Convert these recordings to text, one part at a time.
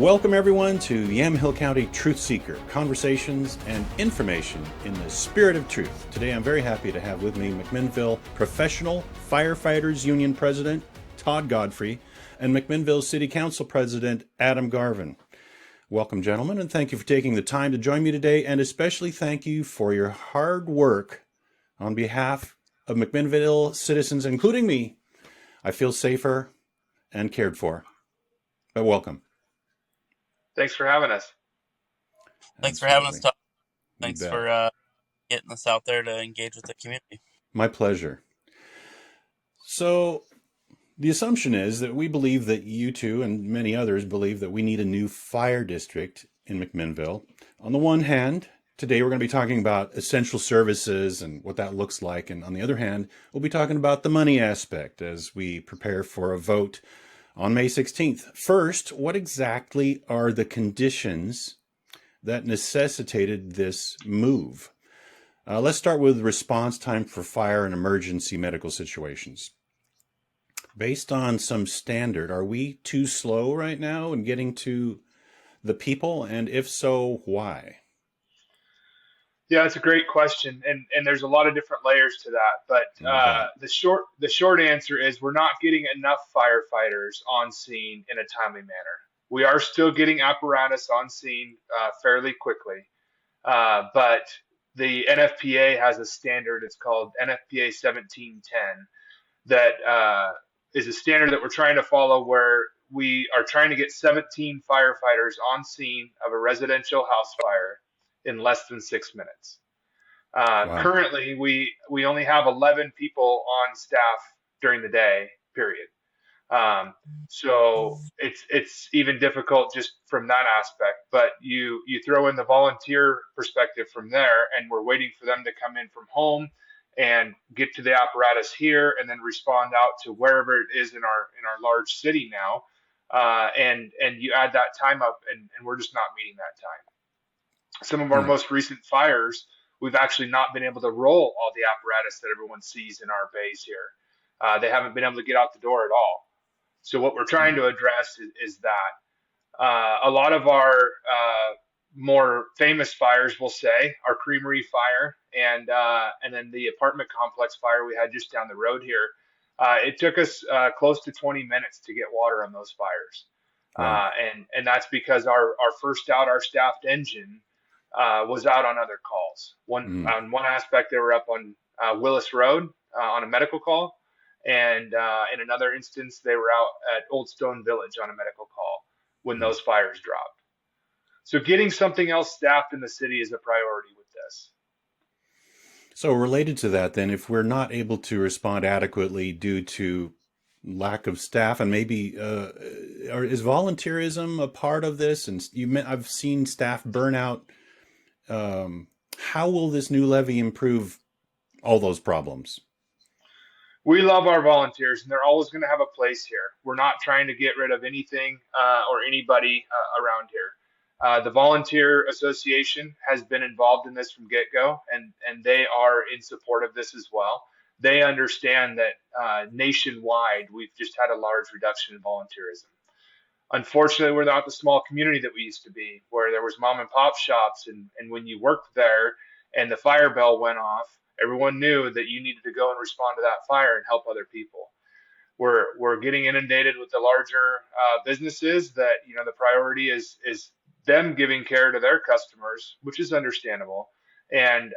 Welcome everyone to Yamhill County Truth Seeker, conversations and information in the spirit of truth. Today I'm very happy to have with me McMinnville Professional Firefighters Union President Todd Godfrey and McMinnville City Council President Adam Garvin. Welcome, gentlemen, and thank you for taking the time to join me today, and especially thank you for your hard work on behalf of McMinnville citizens, including me. I feel safer and cared for. But welcome. Thanks for having us. Thanks for having us, Todd. Thanks for getting us out there to engage with the community. My pleasure. So the assumption is that we believe that you two and many others believe that we need a new fire district in McMinnville. On the one hand, today we're going to be talking about essential services and what that looks like. And on the other hand, we'll be talking about the money aspect as we prepare for a vote on May 16th. First, what exactly are the conditions that necessitated this move? Let's start with response time for fire and emergency medical situations. Based on some standard, are we too slow right now in getting to the people? And if so, why? Yeah, it's a great question, and there's a lot of different layers to that. But the short answer is we're not getting enough firefighters on scene in a timely manner. We are still getting apparatus on scene fairly quickly, but the NFPA has a standard. It's called NFPA 1710 that is a standard that we're trying to follow, where we are trying to get 17 firefighters on scene of a residential house fire in less than 6 minutes. Wow. Currently, we only have 11 people on staff during the day, period. So it's even difficult just from that aspect. But you throw in the volunteer perspective from there, and we're waiting for them to come in from home and get to the apparatus here, and then respond out to wherever it is in our large city now. And you add that time up, and we're just not meeting that time. Some of our most recent fires, we've actually not been able to roll all the apparatus that everyone sees in our bays here. They haven't been able to get out the door at all. So what we're trying to address is that. A lot of our more famous fires, we'll say, our creamery fire and then the apartment complex fire we had just down the road here. It took us close to 20 minutes to get water on those fires. Wow. And that's because our first out, our staffed engine was out on other calls. On one aspect, they were up on Willis Road on a medical call, and in another instance, they were out at Old Stone Village on a medical call when those fires dropped. So getting something else staffed in the city is a priority with this. So related to that, then, if we're not able to respond adequately due to lack of staff, and maybe is volunteerism a part of this? And I've seen staff burnout. How will this new levy improve all those problems? We love our volunteers, and they're always going to have a place here. We're not trying to get rid of anything or anybody around here. The Volunteer Association has been involved in this from get-go, and they are in support of this as well. They understand that nationwide, we've just had a large reduction in volunteerism. Unfortunately, we're not the small community that we used to be, where there was mom and pop shops, and when you worked there and the fire bell went off, everyone knew that you needed to go and respond to that fire and help other people. We're getting inundated with the larger businesses that, the priority is them giving care to their customers, which is understandable. And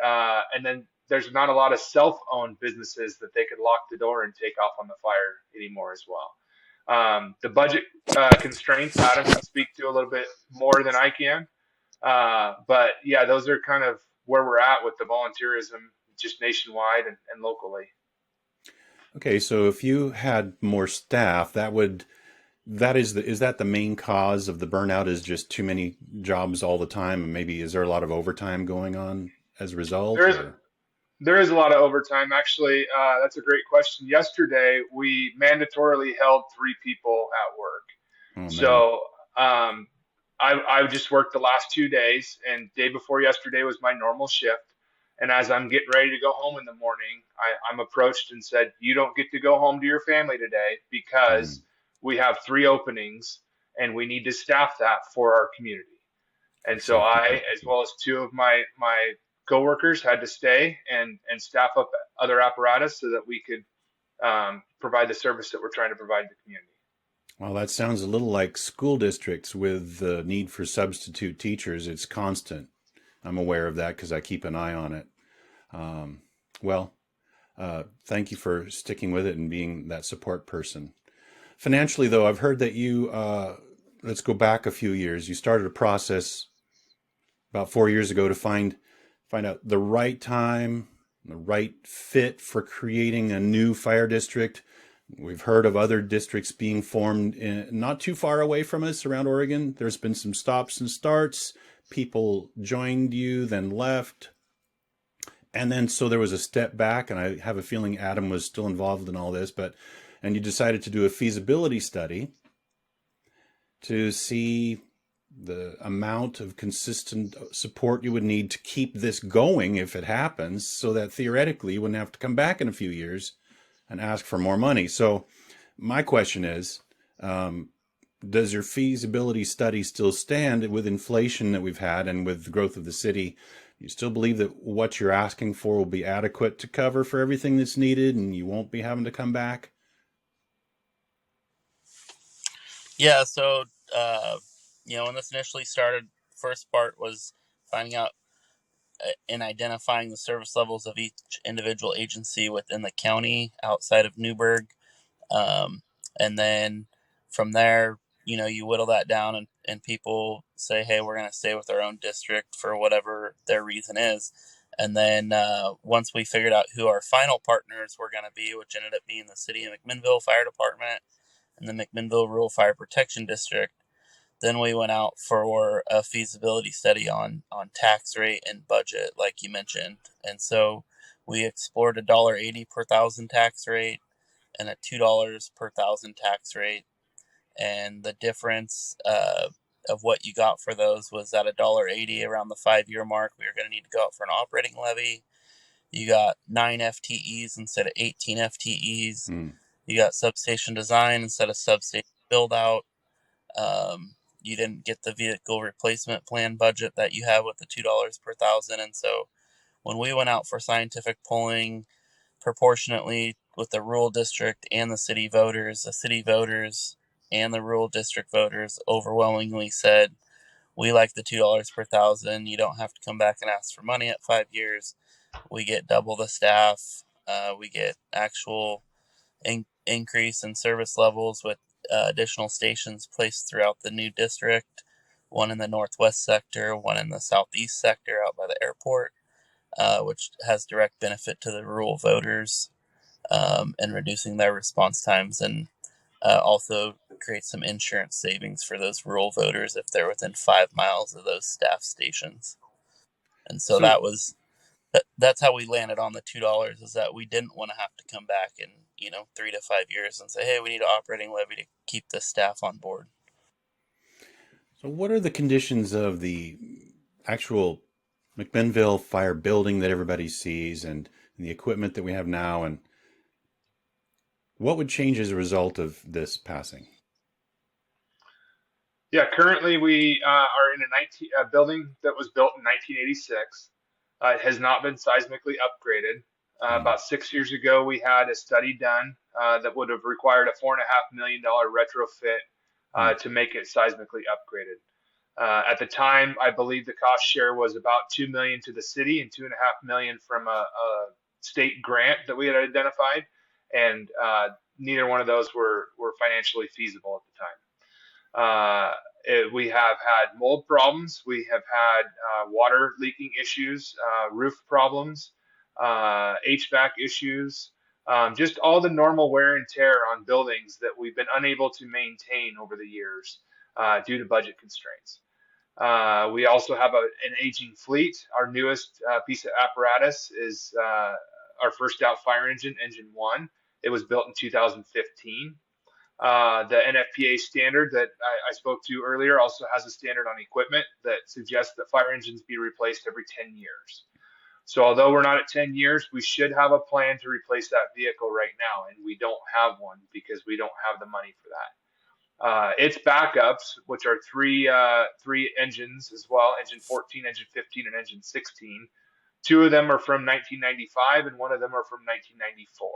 then there's not a lot of self-owned businesses that they could lock the door and take off on the fire anymore as well. The budget constraints, Adam can speak to a little bit more than I can. But yeah, those are kind of where we're at with the volunteerism, just nationwide and locally. Okay, so if you had more staff, is that the main cause of the burnout, is just too many jobs all the time? And maybe is there a lot of overtime going on as a result? There is a lot of overtime. Actually, that's a great question. Yesterday, we mandatorily held 3 people at work. Oh, so I just worked the last 2 days, and day before yesterday was my normal shift. And as I'm getting ready to go home in the morning, I'm approached and said, you don't get to go home to your family today because we have 3 openings and we need to staff that for our community. And so I, as well as two of my coworkers, had to stay and staff up other apparatus so that we could provide the service that we're trying to provide the community. Well, that sounds a little like school districts with the need for substitute teachers. It's constant. I'm aware of that because I keep an eye on it. Thank you for sticking with it and being that support person. Financially, though, I've heard that you, let's go back a few years. You started a process about 4 years ago to find out the right time, the right fit for creating a new fire district. We've heard of other districts being formed not too far away from us around Oregon. There's been some stops and starts. People joined you, then left. And then so there was a step back, and I have a feeling Adam was still involved in all this, and you decided to do a feasibility study to see the amount of consistent support you would need to keep this going if it happens, so that theoretically you wouldn't have to come back in a few years and ask for more money. So my question is, does your feasibility study still stand with inflation that we've had and with the growth of the city? You still believe that what you're asking for will be adequate to cover for everything that's needed and you won't be having to come back? Yeah, so, when this initially started, first part was finding out and identifying the service levels of each individual agency within the county outside of Newburgh. And then from there, you whittle that down and people say, hey, we're going to stay with our own district for whatever their reason is. And then once we figured out who our final partners were going to be, which ended up being the City of McMinnville Fire Department and the McMinnville Rural Fire Protection District, then we went out for a feasibility study on tax rate and budget, like you mentioned. And so we explored $1.80 per thousand tax rate and a $2 per thousand tax rate. And the difference of what you got for those was at $1.80 around the 5-year mark. We were going to need to go out for an operating levy. You got 9 FTEs instead of 18 FTEs. You got substation design instead of substation build out. You didn't get the vehicle replacement plan budget that you have with the $2 per thousand. And so when we went out for scientific polling proportionately with the rural district and the city voters and the rural district voters overwhelmingly said, we like the $2 per thousand. You don't have to come back and ask for money at 5 years. We get double the staff. We get actual increase in service levels with additional stations placed throughout the new district, one in the northwest sector, one in the southeast sector out by the airport, which has direct benefit to the rural voters and reducing their response times, and also create some insurance savings for those rural voters if they're within 5 miles of those staff stations. And so that's how we landed on the $2, is that we didn't want to have to come back in 3 to 5 years and say, hey, we need an operating levy to keep the staff on board. So what are the conditions of the actual McMinnville fire building that everybody sees and the equipment that we have now, and what would change as a result of this passing? Yeah, currently we are in a building that was built in 1986. It has not been seismically upgraded. About 6 years ago, we had a study done that would have required a $4.5 million retrofit to make it seismically upgraded. At the time, I believe the cost share was about $2 million to the city and $2.5 million from a state grant that we had identified, and neither one of those were financially feasible at the time. We have had mold problems. We have had water leaking issues, roof problems, HVAC issues, just all the normal wear and tear on buildings that we've been unable to maintain over the years due to budget constraints. We also have an aging fleet. Our newest piece of apparatus is our first out fire engine, Engine 1. It was built in 2015. The NFPA standard that I spoke to earlier also has a standard on equipment that suggests that fire engines be replaced every 10 years. So although we're not at 10 years, we should have a plan to replace that vehicle right now, and we don't have one because we don't have the money for that. Its backups, which are three engines as well, engine 14, engine 15, and engine 16. Two of them are from 1995, and one of them are from 1994.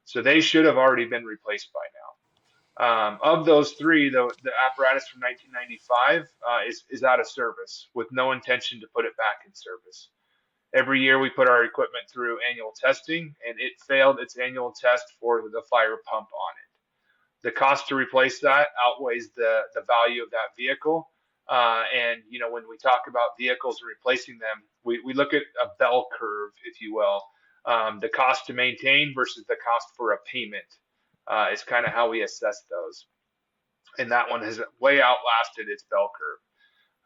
So they should have already been replaced by now. Of those three, the apparatus from 1995 is out of service with no intention to put it back in service. Every year we put our equipment through annual testing, and it failed its annual test for the fire pump on it. The cost to replace that outweighs the value of that vehicle. And when we talk about vehicles and replacing them, we look at a bell curve, if you will. The cost to maintain versus the cost for a payment is kind of how we assess those. And that one has way outlasted its bell curve.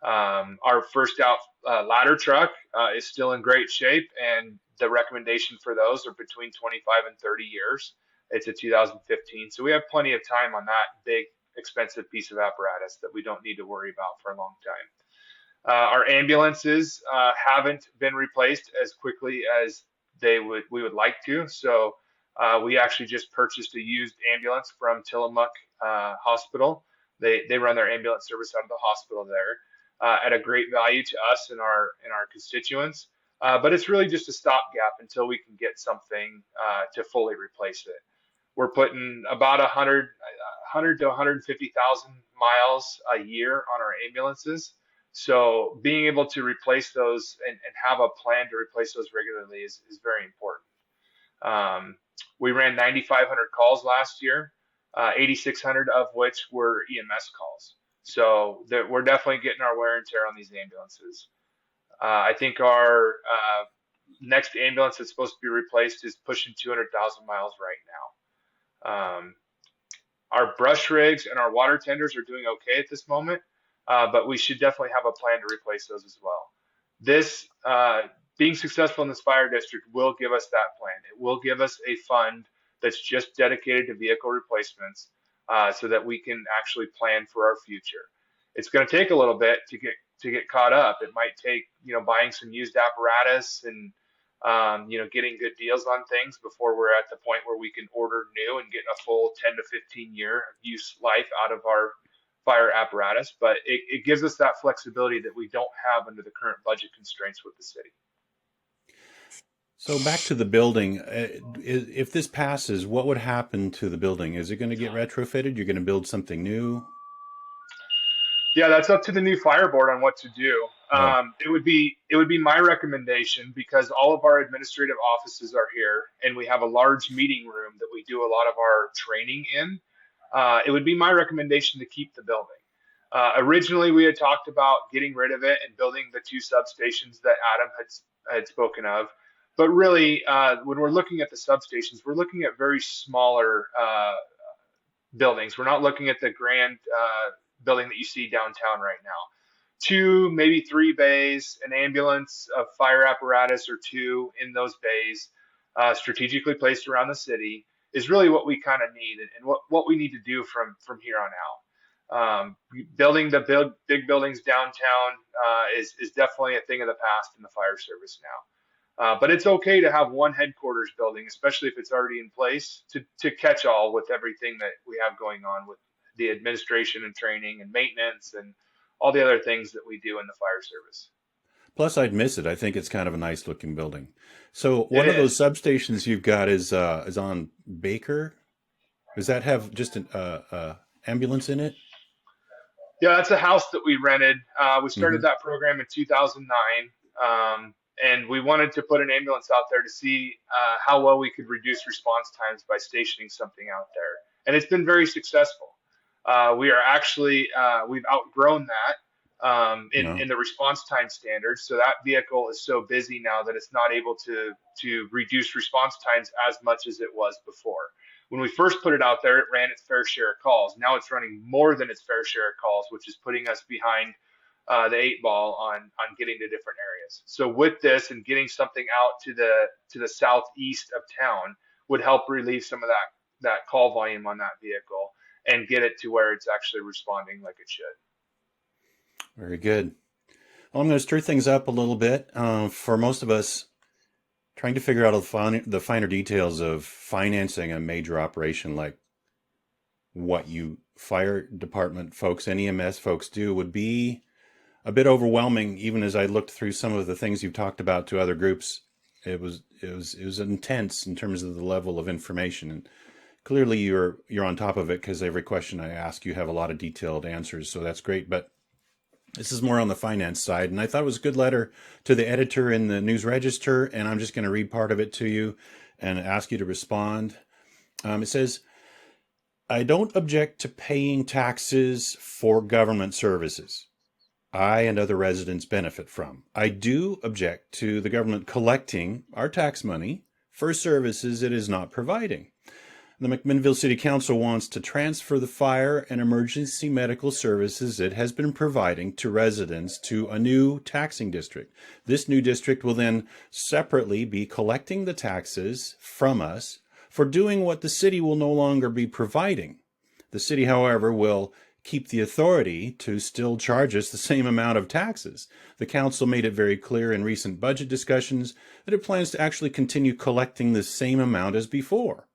Our first out ladder truck is still in great shape, and the recommendation for those are between 25 and 30 years. It's a 2015, so we have plenty of time on that big, expensive piece of apparatus that we don't need to worry about for a long time. Our ambulances haven't been replaced as quickly as we would like to, so we actually just purchased a used ambulance from Tillamook Hospital. They run their ambulance service out of the hospital there. At a great value to us and our constituents. But it's really just a stopgap until we can get something to fully replace it. We're putting about 100 to 150,000 miles a year on our ambulances. So being able to replace those and have a plan to replace those regularly is very important. We ran 9,500 calls last year, 8,600 of which were EMS calls. So we're definitely getting our wear and tear on these ambulances. I think our next ambulance that's supposed to be replaced is pushing 200,000 miles right now. Our brush rigs and our water tenders are doing okay at this moment, but we should definitely have a plan to replace those as well. This being successful in this fire district will give us that plan. It will give us a fund that's just dedicated to vehicle replacements. So that we can actually plan for our future. It's going to take a little bit to get caught up. It might take buying some used apparatus and getting good deals on things before we're at the point where we can order new and get a full 10 to 15 year use life out of our fire apparatus. But it gives us that flexibility that we don't have under the current budget constraints with the city. So back to the building, if this passes, what would happen to the building? Is it going to get retrofitted? You're going to build something new? Yeah, that's up to the new fire board on what to do. Oh. It would be my recommendation, because all of our administrative offices are here and we have a large meeting room that we do a lot of our training in. It would be my recommendation to keep the building. Originally, we had talked about getting rid of it and building the two substations that Adam had spoken of. But really, when we're looking at the substations, we're looking at very smaller buildings. We're not looking at the grand building that you see downtown right now. 2, maybe 3 bays, an ambulance, a fire apparatus or 2 in those bays, strategically placed around the city, is really what we kind of need and what we need to do from here on out. Building the big buildings downtown is definitely a thing of the past in the fire service now. But it's okay to have one headquarters building, especially if it's already in place, to catch all with everything that we have going on with the administration and training and maintenance and all the other things that we do in the fire service. Plus, I'd miss it. I think it's kind of a nice looking building. So one of those substations you've got is on Baker. Does that have just an ambulance in it? Yeah, that's a house that we rented. We started that program in 2009. And we wanted to put an ambulance out there to see how well we could reduce response times by stationing something out there. And it's been very successful. We are actually, we've outgrown that in the response time standards. So that vehicle is so busy now that it's not able to reduce response times as much as it was before. When we first put it out there, it ran its fair share of calls. Now it's running more than its fair share of calls, which is putting us behind the 8 ball on getting to different areas. So with this and getting something out to the southeast of town would help relieve some of that call volume on that vehicle and get it to where it's actually responding like it should. Very good. Well, I'm going to stir things up a little bit. For most of us, trying to figure out the finer details of financing a major operation like what you fire department folks and EMS folks do would be a bit overwhelming. Even as I looked through some of the things you've talked about to other groups, it was intense in terms of the level of information. And clearly you're on top of it, because every question I ask you have a lot of detailed answers. So that's great. But this is more on the finance side, and I thought it was a good letter to the editor in the News Register, and I'm just going to read part of it to you and ask you to respond. It says, I don't object to paying taxes for government services I and other residents benefit from. I do object to the government collecting our tax money for services it is not providing. The McMinnville City Council wants to transfer the fire and emergency medical services it has been providing to residents to a new taxing district. This new district will then separately be collecting the taxes from us for doing what the city will no longer be providing. The city, however, will keep the authority to still charge us the same amount of taxes. The council made it very clear in recent budget discussions that it plans to actually continue collecting the same amount as before.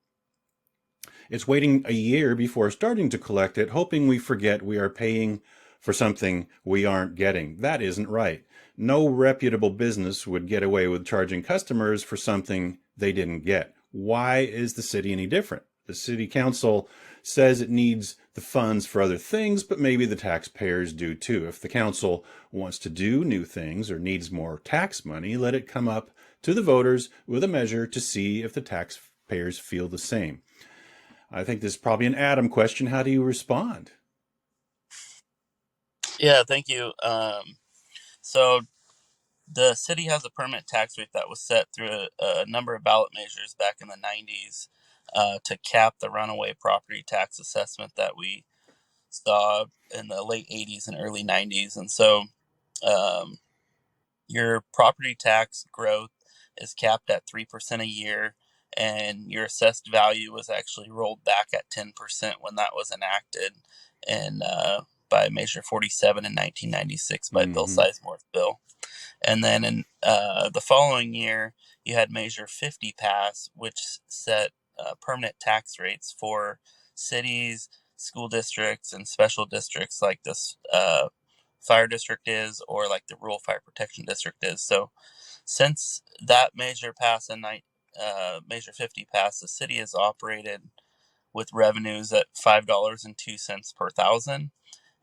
It's waiting a year before starting to collect it, hoping we forget we are paying for something we aren't getting. That isn't right. No reputable business would get away with charging customers for something they didn't get. Why is the city any different? The city council says it needs the funds for other things, but maybe the taxpayers do too. If the council wants to do new things or needs more tax money, let it come up to the voters with a measure to see if the taxpayers feel the same. I think this is probably an Adam question. How do you respond? Yeah, thank you. So the city has a permanent tax rate that was set through a number of ballot measures back in the 90s to cap the runaway property tax assessment that we saw in the late 80s and early 90s. And so um, your property tax growth is capped at 3% a year, and your assessed value was actually rolled back at 10% when that was enacted and by Measure 47 in 1996 by Bill Sizemore's bill. And then in the following year, you had Measure 50 pass, which set permanent tax rates for cities, school districts, and special districts like this fire district is, or like the rural fire protection district is. So since that measure passed and Measure 50 passed, the city has operated with revenues at $5.02 per thousand.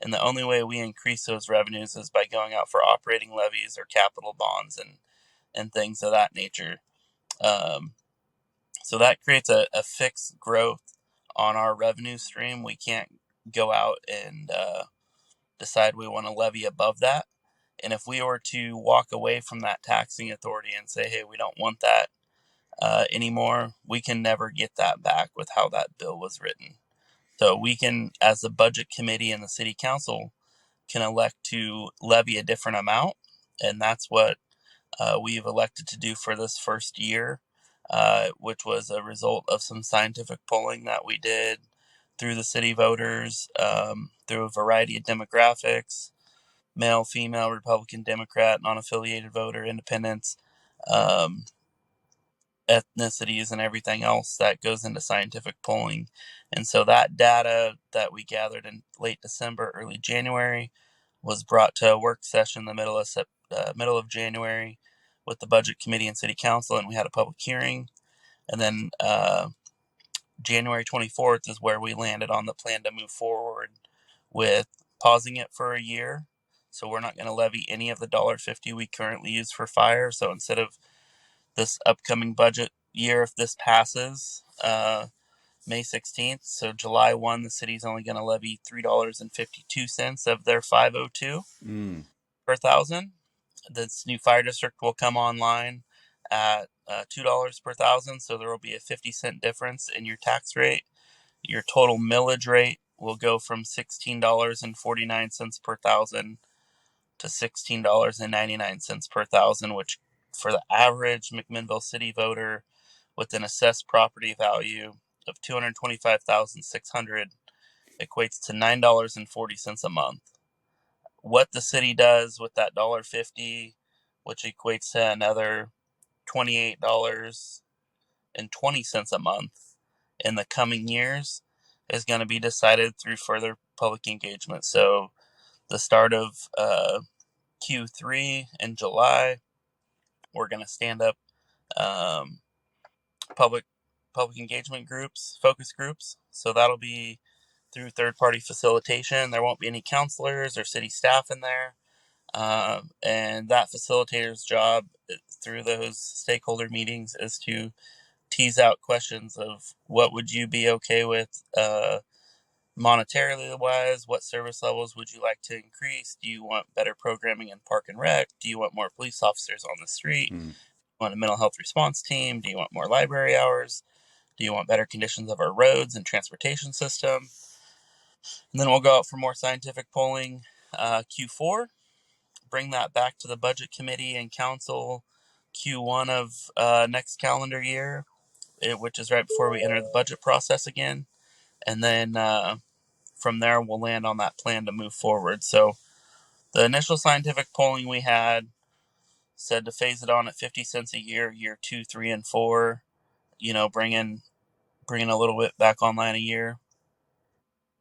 And the only way we increase those revenues is by going out for operating levies or capital bonds and things of that nature. So that creates a fixed growth on our revenue stream. We can't go out and decide we want to levy above that. And if we were to walk away from that taxing authority and say, hey, we don't want that anymore, we can never get that back with how that bill was written. So we can, as the budget committee and the city council, can elect to levy a different amount. And that's what we've elected to do for this first year, which was a result of some scientific polling that we did through the city voters, through a variety of demographics, male, female, Republican, Democrat, non-affiliated voter, independents, um, ethnicities, and everything else that goes into scientific polling. And so that data that we gathered in late December, early January, was brought to a work session in the middle of January with the budget committee and city council, and we had a public hearing. And then January 24th is where we landed on the plan to move forward with pausing it for a year. So we're not going to levy any of the $1.50 we currently use for fire. So instead of this upcoming budget year, if this passes May 16th, so July 1, the city's only going to levy $3.52 of their 502 per thousand. This new fire district will come online at $2 per thousand, so there will be a 50-cent difference in your tax rate. Your total millage rate will go from $16.49 per thousand to $16.99 per thousand, which for the average McMinnville city voter with an assessed property value of $225,600 equates to $9.40 a month. What the city does with that $1.50, which equates to another $28.20 a month in the coming years, is going to be decided through further public engagement. So the start of Q3 in July, we're going to stand up um, public engagement groups, focus groups. So that'll be through third party facilitation. There won't be any counselors or city staff in there. And that facilitator's job through those stakeholder meetings is to tease out questions of what would you be okay with monetarily wise, what service levels would you like to increase? Do you want better programming in park and rec? Do you want more police officers on the street? Hmm. Want a mental health response team? Do you want more library hours? Do you want better conditions of our roads and transportation system? And then we'll go out for more scientific polling Q4, bring that back to the budget committee and council Q1 of next calendar year, which is right before we enter the budget process again. And then from there, we'll land on that plan to move forward. So the initial scientific polling we had said to phase it on at 50 cents a year, year 2, 3, and 4, bringing a little bit back online a year.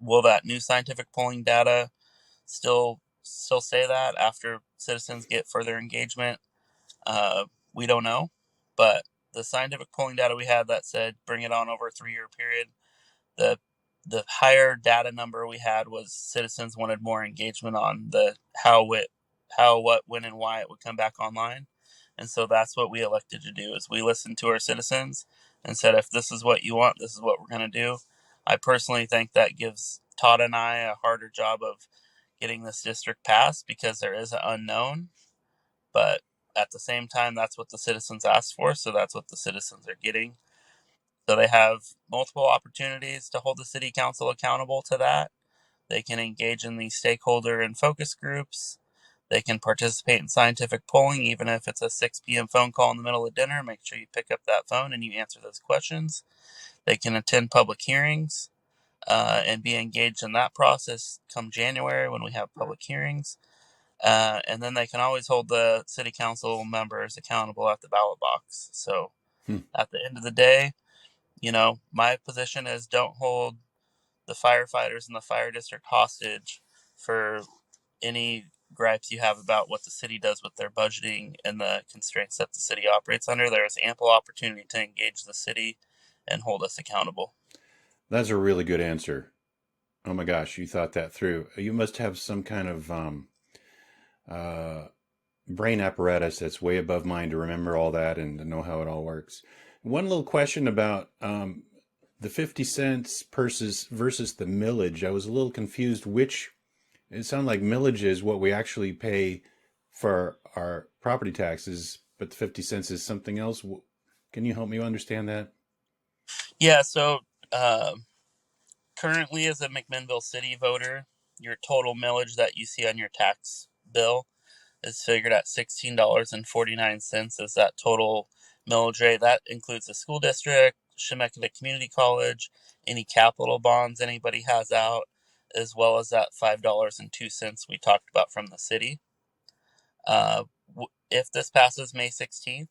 Will that new scientific polling data still say that after citizens get further engagement? We don't know, but the scientific polling data we had that said bring it on over a 3-year period. The higher data number we had was citizens wanted more engagement on the how, what, when, and why it would come back online. And so that's what we elected to do, is we listened to our citizens and said, if this is what you want, this is what we're going to do. I personally think that gives Todd and I a harder job of getting this district passed because there is an unknown. But at the same time, that's what the citizens asked for, so that's what the citizens are getting. So they have multiple opportunities to hold the city council accountable to that. They can engage in these stakeholder and focus groups. They can participate in scientific polling, even if it's a 6 p.m. phone call in the middle of dinner. Make sure you pick up that phone and you answer those questions. They can attend public hearings and be engaged in that process come January when we have public hearings. And then they can always hold the city council members accountable at the ballot box. So at the end of the day, my position is don't hold the firefighters in the fire district hostage for any gripes you have about what the city does with their budgeting and the constraints that the city operates under. There is ample opportunity to engage the city and hold us accountable. That's a really good answer. Oh my gosh, you thought that through. You must have some kind of brain apparatus that's way above mine to remember all that and to know how it all works. One little question about the 50 cents versus the millage. I was a little confused it sounded like millage is what we actually pay for our property taxes, but the 50 cents is something else. Can you help me understand that? Yeah, so currently as a McMinnville city voter, your total millage that you see on your tax bill is figured at $16.49 as that total millage rate. That includes the school district, Chemeketa Community College, any capital bonds anybody has out, as well as that $5.02 we talked about from the city. If this passes May 16th,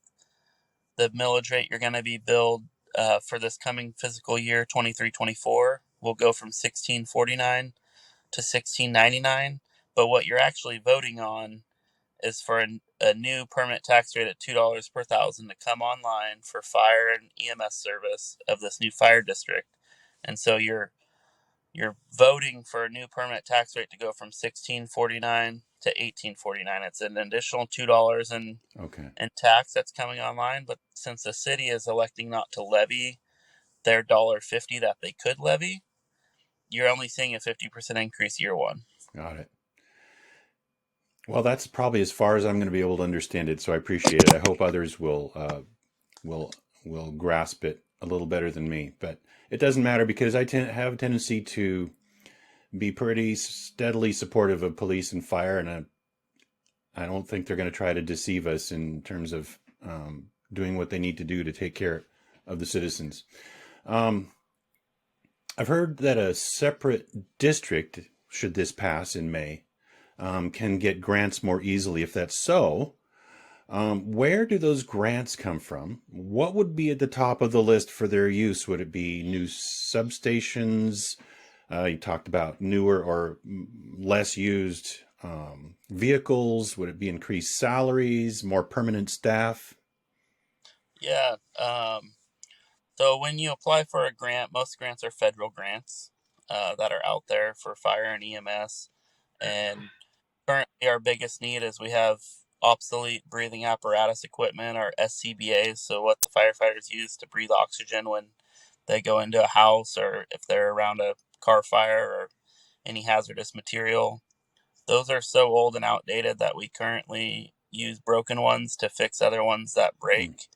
the millage rate you're going to be billed for this coming fiscal year 23-24 will go from $16.49 to $16.99. But what you're actually voting on is for a new permit tax rate at $2 per thousand to come online for fire and EMS service of this new fire district. And so you're voting for a new permit tax rate to go from $16.49 to $18.49. It's an additional $2 in tax that's coming online. But since the city is electing not to levy their $1.50 that they could levy, you're only seeing a 50% increase year one. Got it. Well, that's probably as far as I'm going to be able to understand it. So I appreciate it. I hope others will grasp it a little better than me. But it doesn't matter because I have a tendency to be pretty steadily supportive of police and fire, and I don't think they're going to try to deceive us in terms of doing what they need to do to take care of the citizens. I've heard that a separate district, should this pass in May, can get grants more easily. If that's so, where do those grants come from? What would be at the top of the list for their use? Would it be new substations, You talked about newer or less used vehicles. Would it be increased salaries, more permanent staff? Yeah. So when you apply for a grant, most grants are federal grants that are out there for fire and EMS. And currently, our biggest need is we have obsolete breathing apparatus equipment, or SCBAs. So what the firefighters use to breathe oxygen when they go into a house or if they're around a car fire or any hazardous material. Those are so old and outdated that we currently use broken ones to fix other ones that break. Mm.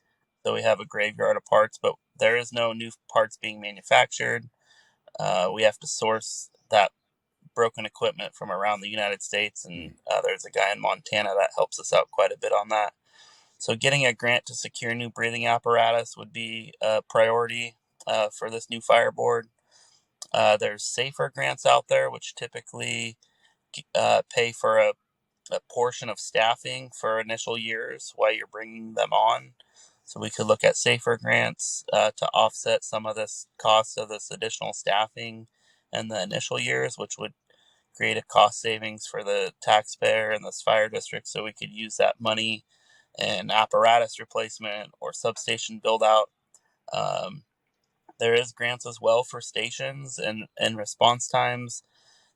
So we have a graveyard of parts, but there is no new parts being manufactured. We have to source that broken equipment from around the United States, and there's a guy in Montana that helps us out quite a bit on that. So getting a grant to secure new breathing apparatus would be a priority for this new fire board. There's safer grants out there, which typically pay for a portion of staffing for initial years while you're bringing them on. So we could look at safer grants to offset some of this cost of this additional staffing in the initial years, which would create a cost savings for the taxpayer and this fire district. So we could use that money in apparatus replacement or substation build out. Um, there is grants as well for stations and response times.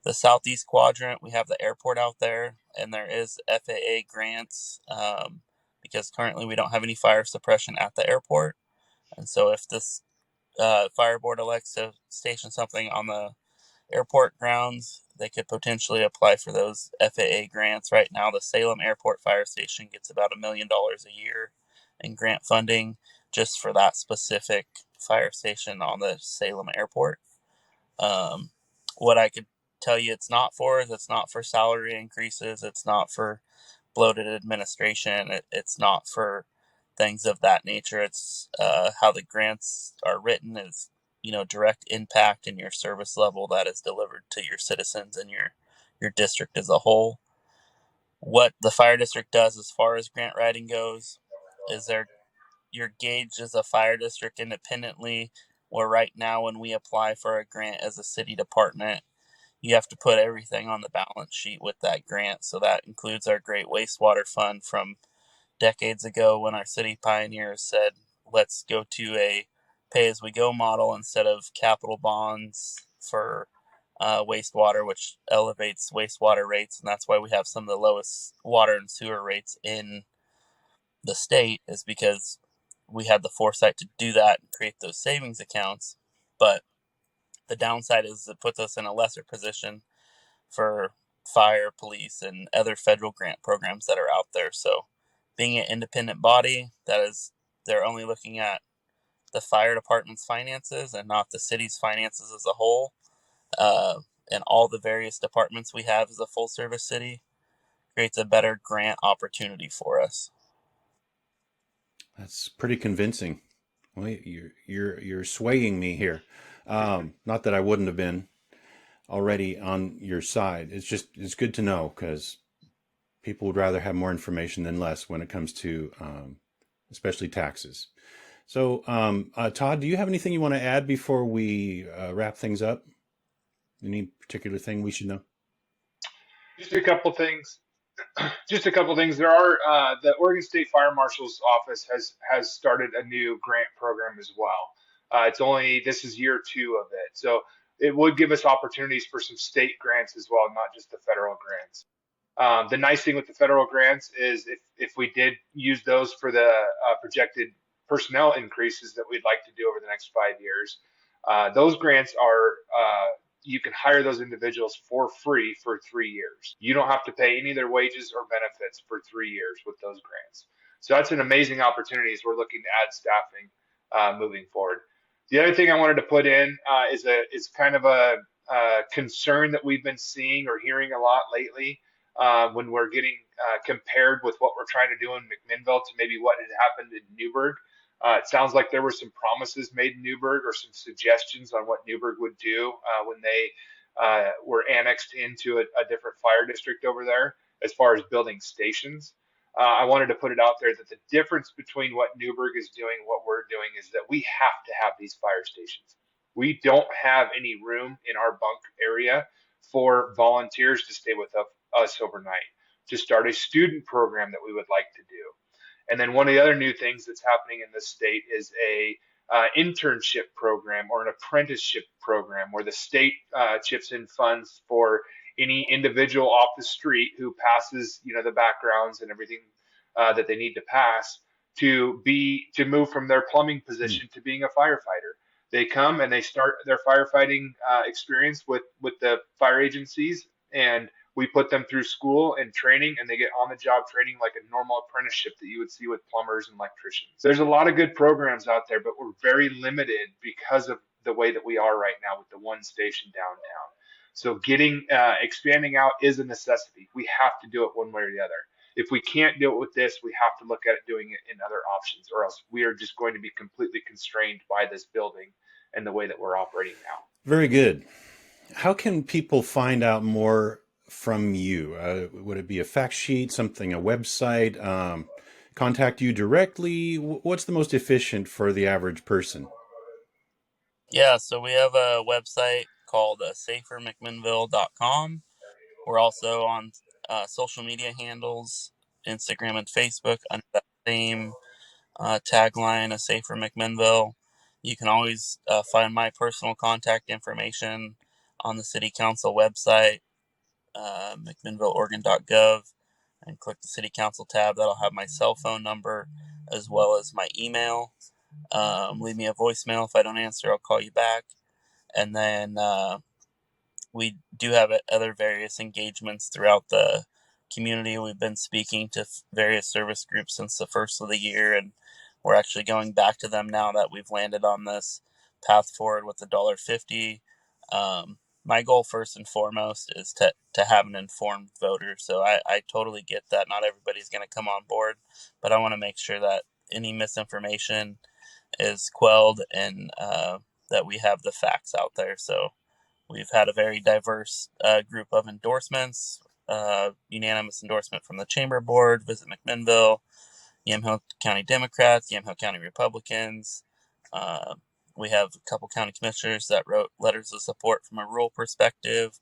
The southeast quadrant, we have the airport out there, and there is FAA grants because currently we don't have any fire suppression at the airport. And so if this fire board elects to station something on the airport grounds, they could potentially apply for those FAA grants. Right now, the Salem Airport Fire Station gets about $1 million a year in grant funding just for that specific fire station on the Salem Airport. Um, what I could tell you it's not for is it's not for salary increases. It's not for bloated administration. It's not for things of that nature. It's how the grants are written is, direct impact in your service level that is delivered to your citizens and your district as a whole. What the fire district does as far as grant writing goes is you're gauged as a fire district independently, where right now when we apply for a grant as a city department, you have to put everything on the balance sheet with that grant. So that includes our great wastewater fund from decades ago when our city pioneers said, let's go to a pay as we go model instead of capital bonds for wastewater, which elevates wastewater rates. And that's why we have some of the lowest water and sewer rates in the state, is because we had the foresight to do that and create those savings accounts. But the downside is it puts us in a lesser position for fire, police, and other federal grant programs that are out there. So, being an independent body, that is, they're only looking at the fire department's finances and not the city's finances as a whole. And all the various departments we have as a full service city creates a better grant opportunity for us. That's pretty convincing. Well, you're swaying me here. Not that I wouldn't have been already on your side. It's good to know because people would rather have more information than less when it comes to especially taxes. So, Todd, do you have anything you want to add before we wrap things up? Any particular thing we should know? Just a couple things. Just a couple things. There are the Oregon State Fire Marshal's office has started a new grant program as well. It's only this is year two of it, so it would give us opportunities for some state grants as well, not just the federal grants. The nice thing with the federal grants is if we did use those for the projected personnel increases that we'd like to do over the next 5 years, those grants are you can hire those individuals for free for 3 years. You don't have to pay any of their wages or benefits for 3 years with those grants. So that's an amazing opportunity as we're looking to add staffing moving forward. The other thing I wanted to put in is kind of a concern that we've been seeing or hearing a lot lately when we're getting compared with what we're trying to do in McMinnville to maybe what had happened in Newburgh. It sounds like there were some promises made in Newburgh or some suggestions on what Newburgh would do when they were annexed into a different fire district over there as far as building stations. I wanted to put it out there that the difference between what Newburgh is doing and what we're doing is that we have to have these fire stations. We don't have any room in our bunk area for volunteers to stay with us overnight, to start a student program that we would like to do. And then one of the other new things that's happening in this state is a internship program or an apprenticeship program where the state chips in funds for any individual off the street who passes, the backgrounds and everything that they need to pass to move from their plumbing position to being a firefighter. They come and they start their firefighting experience with the fire agencies, and we put them through school and training, and they get on the job training like a normal apprenticeship that you would see with plumbers and electricians. There's a lot of good programs out there, but we're very limited because of the way that we are right now with the one station downtown. So expanding out is a necessity. We have to do it one way or the other. If we can't do it with this, we have to look at doing it in other options, or else we are just going to be completely constrained by this building and the way that we're operating now. Very good. How can people find out more from you? Would it be a fact sheet, something, a website, contact you directly? What's the most efficient for the average person? Yeah, so we have a website called safermcminnville.com. We're also on social media handles, Instagram and Facebook, under that same tagline, A Safer McMinnville. You can always find my personal contact information on the City Council website, mcminnvilleoregon.gov, and click the City Council tab. That'll have my cell phone number as well as my email. Leave me a voicemail. If I don't answer, I'll call you back. And then we do have other various engagements throughout the community. We've been speaking to various service groups since the first of the year, and we're actually going back to them now that we've landed on this path forward with the $1.50. My goal first and foremost is to have an informed voter. So I totally get that not everybody's going to come on board, but I want to make sure that any misinformation is quelled and that we have the facts out there. So we've had a very diverse group of endorsements, unanimous endorsement from the Chamber Board, Visit McMinnville, Yamhill County Democrats, Yamhill County Republicans. We have a couple county commissioners that wrote letters of support from a rural perspective.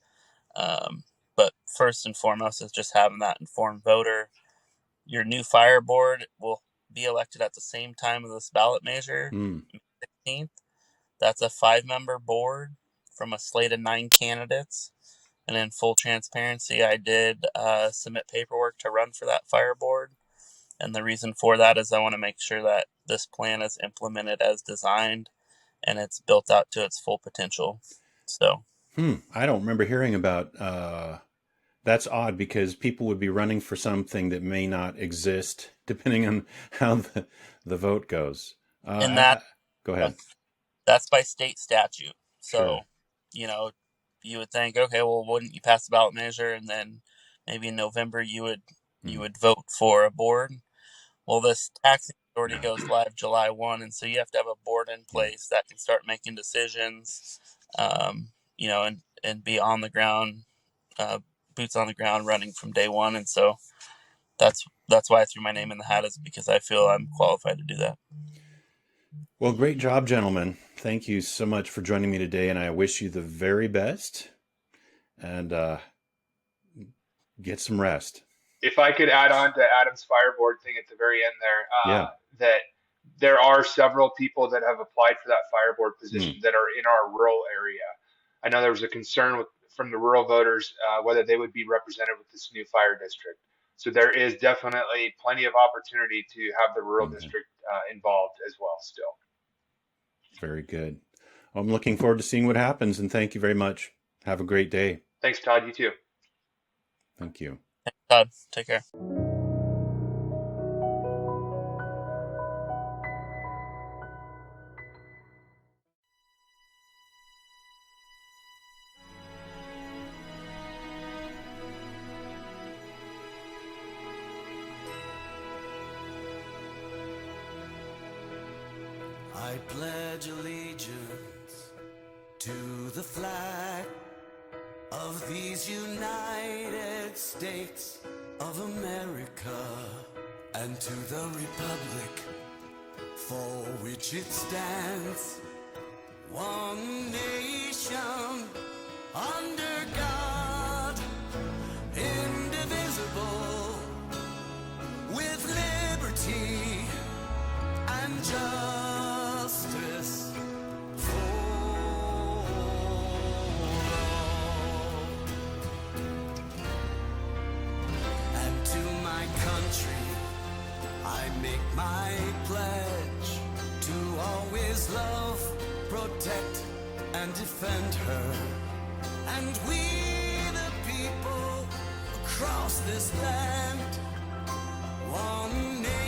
But first and foremost is just having that informed voter. Your new fire board will be elected at the same time as this ballot measure, May 16th. That's a 5-member board from a slate of 9 candidates. And in full transparency, I did submit paperwork to run for that fire board. And the reason for that is I want to make sure that this plan is implemented as designed and it's built out to its full potential. So, I don't remember hearing about. That's odd because people would be running for something that may not exist, depending on how the vote goes. and that Go ahead. That's by state statute. So, Sure. You would think, okay, well, wouldn't you pass the ballot measure and then maybe in November you would vote for a board? Well, this taxing authority goes live July 1, and so you have to have a board in place that can start making decisions, and be on the ground, boots on the ground, running from day one. And so that's why I threw my name in the hat, is because I feel I'm qualified to do that. Well, great job, gentlemen. Thank you so much for joining me today, and I wish you the very best. And get some rest. If I could add on to Adam's fireboard thing at the very end there, Yeah. that there are several people that have applied for that fireboard position that are in our rural area. I know there was a concern from the rural voters whether they would be represented with this new fire district. So there is definitely plenty of opportunity to have the rural district involved as well still. Very good. Well, I'm looking forward to seeing what happens, and thank you very much. Have a great day. Thanks, Todd. You too. Thank you. Thanks, Todd. Take care. I pledge allegiance to the flag of these United States of America, and to the republic for which it stands, one nation under God, indivisible, with liberty and justice for all. And to my country I make my pledge to always love, protect, and defend her. And we the people across this land, one nation